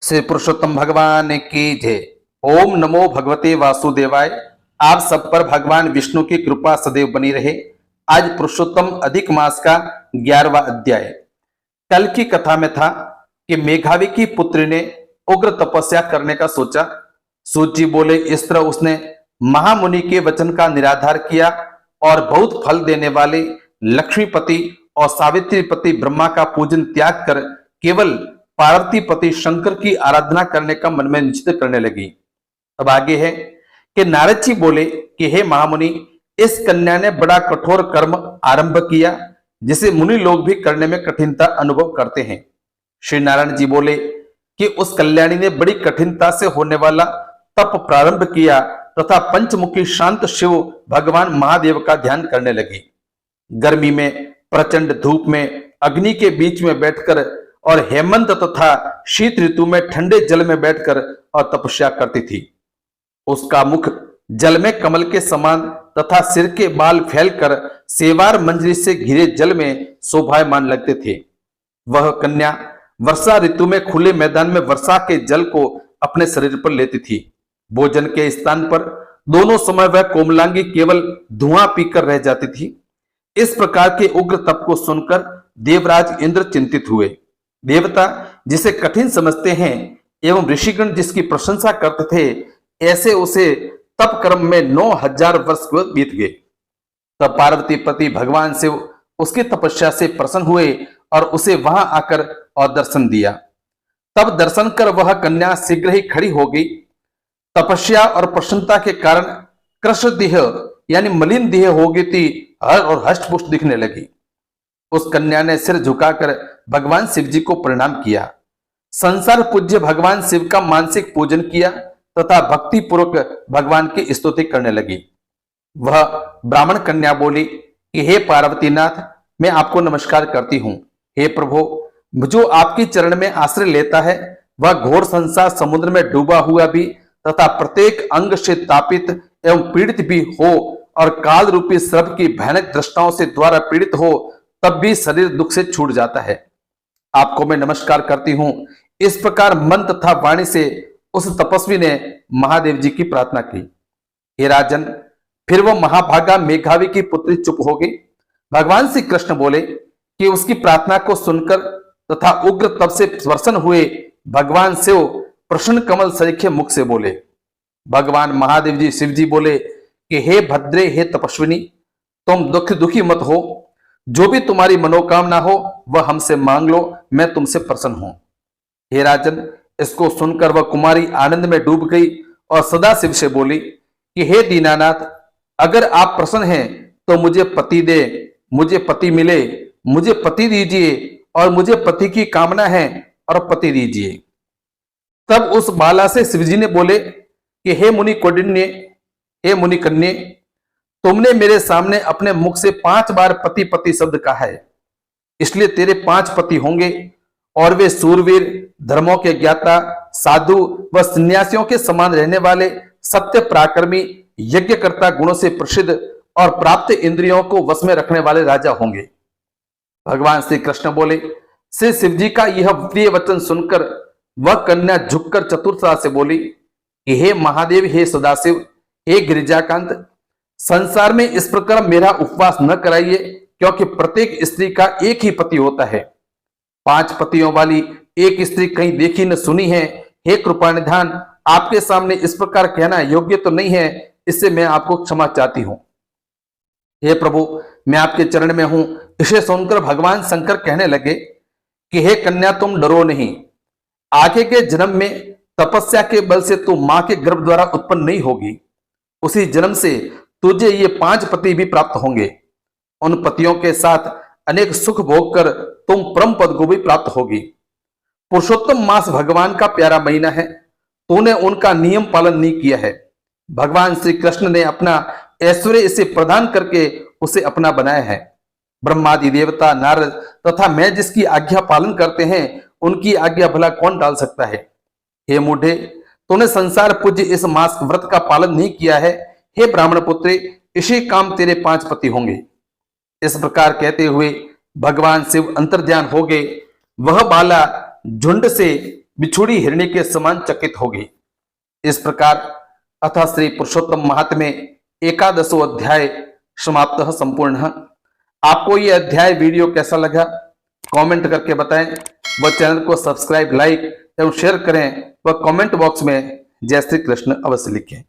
श्री पुरुषोत्तम भगवान की जय। ओम नमो भगवते वासुदेवाय। आप सब पर भगवान विष्णु की कृपा सदैव बनी रहे। आज पुरुषोत्तम अधिक मास का 11वां अध्याय। कल की कथा में था कि मेघावी की पुत्री ने उग्र तपस्या करने का सोचा। सूत जी बोले, इस तरह उसने महामुनि के वचन का निराधार किया और बहुत फल देने वाले लक्ष्मीपति और सावित्रीपति ब्रह्मा का पूजन त्याग कर केवल पार्वतीपति शंकर की आराधना करने का मन में निश्चय करने लगी। अब आगे है कि नारद जी बोले कि हे महामुनि, इस कन्या ने बड़ा कठोर कर्म आरंभ किया जिसे मुनि लोग भी करने में कठिनता अनुभव करते हैं। श्री नारायण जी बोले कि उस कल्याणी ने बड़ी कठिनता से होने वाला तप प्रारंभ किया तथा पंचमुखी शांत शिव भगवान महादेव का ध्यान करने लगी। गर्मी में प्रचंड धूप में अग्नि के बीच में बैठकर और हेमंत तथा शीत ऋतु में ठंडे जल में बैठकर और तपस्या करती थी। उसका मुख जल में कमल के समान तथा सिर के बाल फैलकर सेवार मंजरी से घिरे जल में शोभायमान लगते थे। वह कन्या वर्षा ऋतु में खुले मैदान में वर्षा के जल को अपने शरीर पर लेती थी। भोजन के स्थान पर दोनों समय वह कोमलांगी केवल धुआं पीकर रह जाती थी। इस प्रकार के उग्र तप को सुनकर देवराज इंद्र चिंतित हुए। देवता जिसे कठिन समझते हैं एवं ऋषिगण जिसकी प्रशंसा करते थे, ऐसे उसे तप कर्म में 9000 वर्ष बीत गए। तब पार्वतीपति भगवान शिव उसकी तपस्या से प्रसन्न हुए और उसे वहां आकर और दर्शन दिया। तब दर्शन कर वह कन्या शीघ्र ही खड़ी हो गई। तपस्या और प्रसन्नता के कारण कृष्ण देह यानी मलिन देह हो गई थी और हष्टपुष्ट दिखने लगी। उस कन्या ने सिर झुकाकर भगवान शिव जी को प्रणाम किया। संसार पूज्य भगवान शिव का मानसिक पूजन किया तथा भक्ति पूर्वक भगवान की स्तुति करने लगी। वह ब्राह्मण कन्या बोली कि हे पार्वतीनाथ, मैं आपको नमस्कार करती हूँ। हे प्रभु, जो आपकी चरण में आश्रय लेता है वह घोर संसार समुद्र में डूबा हुआ भी तथा प्रत्येक अंग से तापित एवं पीड़ित भी हो और काल रूपी सर्प की भयानक दृष्टाओं से द्वारा पीड़ित हो तब भी शरीर दुख से छूट जाता है। आपको मैं नमस्कार करती हूं। इस प्रकार मन तथा वाणी से उस तपस्वी ने महादेव जी की प्रार्थना की। हे राजन, फिर वह महाभागा मेघावी की पुत्री चुप हो गई। भगवान श्री कृष्ण बोले कि उसकी प्रार्थना को सुनकर तथा उग्र तप से प्रसन्न हुए भगवान शिव प्रसन्न कमल सरीखे मुख से बोले। भगवान महादेव जी शिव जी बोले कि हे भद्रे, हे तपस्विनी, तुम दुखी मत हो। जो भी तुम्हारी मनोकामना हो वह हमसे मांग लो, मैं तुमसे प्रसन्न हूं। हे राजन, इसको सुनकर वह कुमारी आनंद में डूब गई और सदा शिव से बोली कि हे दीनानाथ, अगर आप प्रसन्न हैं तो मुझे पति दे, मुझे पति मिले, मुझे पति दीजिए और मुझे पति की कामना है और पति दीजिए। तब उस बाला से शिवजी ने बोले कि हे मुनि कौंडिन्य, हे मुनि कन्ये, तुमने मेरे सामने अपने मुख से 5 बार पति पति शब्द कहा है, इसलिए तेरे 5 पति होंगे और वे सूरवीर, धर्मों के ज्ञाता, साधु व सन्यासियों के समान रहने वाले, सत्य पराक्रमी, यज्ञकर्ता गुणों से प्रसिद्ध और प्राप्त इंद्रियों को वश में रखने वाले राजा होंगे। भगवान श्री कृष्ण बोले। श्री शिव जी का यह प्रिय वचन सुनकर वह कन्या झुककर चतुरता से बोली कि हे महादेव, हे सदाशिव, हे गिरिजाकांत, संसार में इस प्रकार मेरा उपवास न कराइए, क्योंकि प्रत्येक स्त्री का एक ही पति होता है। 5 पतियों वाली एक स्त्री कहीं देखी न सुनी है। हे कृपा निधान, आपके सामने इस प्रकार कहना योग्य तो नहीं है, इससे मैं आपको क्षमा चाहती हूं। हे प्रभु, मैं आपके चरण में हूं। इसे सुनकर भगवान शंकर कहने लगे कि हे कन्या, तुम डरो नहीं। आगे के जन्म में तपस्या के बल से तू मां के गर्भ द्वारा उत्पन्न नहीं होगी। उसी जन्म से तुझे ये 5 पति भी प्राप्त होंगे। उन पतियों के साथ अनेक सुख भोग कर तुम परम पद को भी प्राप्त होगी। पुरुषोत्तम मास भगवान का प्यारा महीना है, तूने उनका नियम पालन नहीं किया है। भगवान श्री कृष्ण ने अपना ऐश्वर्य इसे प्रदान करके उसे अपना बनाया है। ब्रह्मादि देवता, नारद तथा मैं जिसकी आज्ञा पालन करते हैं, उनकी आज्ञा भला कौन टाल सकता है। हे मूढ़े, तूने संसार पूज्य इस मास व्रत का पालन नहीं किया है। हे ब्राह्मण पुत्री, इसी काम तेरे 5 पति होंगे। इस प्रकार कहते हुए भगवान शिव अंतर्ध्यान हो गए। वह बाला झुंड से बिछुड़ी हिरणी के समान चकित होगी। इस प्रकार अथ श्री पुरुषोत्तम महात्म्य एकादशो अध्याय समाप्त संपूर्ण। आपको ये अध्याय वीडियो कैसा लगा कमेंट करके बताएं व चैनल को सब्सक्राइब, लाइक एवं शेयर करें व कमेंट बॉक्स में जय श्री कृष्ण अवश्य लिखें।